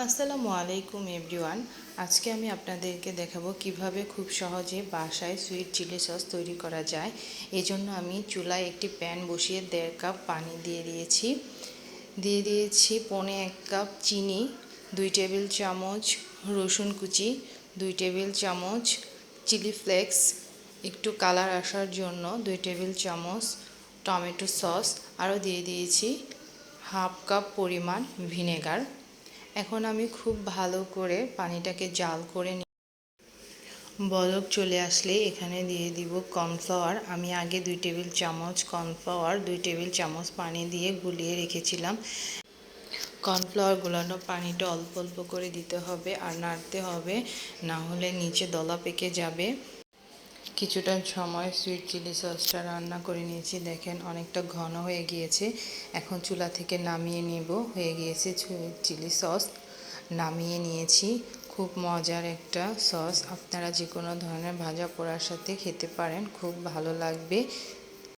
আসসালামু আলাইকুম এভরিওয়ান। আজকে আমি আপনাদেরকে দেখাবো কিভাবে খুব সহজে বাসায় সুইট চিলি সস তৈরি করা যায়। এজন্য আমি চুলায় একটি প্যান বসিয়ে 1.5 কাপ পানি দিয়ে দিয়েছি 1.25 কাপ চিনি, 2 টেবিল চামচ রসুন কুচি, 2 টেবিল চামচ চিলি ফ্লেক্স, একটু কালার আসার জন্য 2 টেবিল চামচ টমেটো সস, আরও দিয়ে দিয়েছি 1/2 কাপ পরিমাণ ভিনেগার। এখন আমি খুব ভালো করে পানিটাকে জাল করে বলক চলে আসলে এখানে দিয়ে দিব কর্নফ্লাওয়ার। আমি আগে 2 টেবিল চামচ কর্নফ্লাওয়ার 2 টেবিল চামচ পানি দিয়ে গুলিয়ে রেখেছিলাম। কর্নফ্লাওয়ার গুলানো পানিটা অল্প অল্প করে দিতে হবে আর নাড়তে হবে, না হলে নিচে দলা পেকে যাবে। কিছুটা সময় সুইট চিলি সসটা রান্না করে নিয়েছি, দেখেন অনেকটা ঘন হয়ে গিয়েছে। এখন চুলা থেকে নামিয়ে নেব। হয়ে গিয়েছে সুইট চিলি সস, নামিয়ে নিয়েছি। খুব মজার একটা সস, আপনারা যে কোনো ধরনের ভাজা পোড়ার সাথে খেতে পারেন, খুব ভালো লাগবে।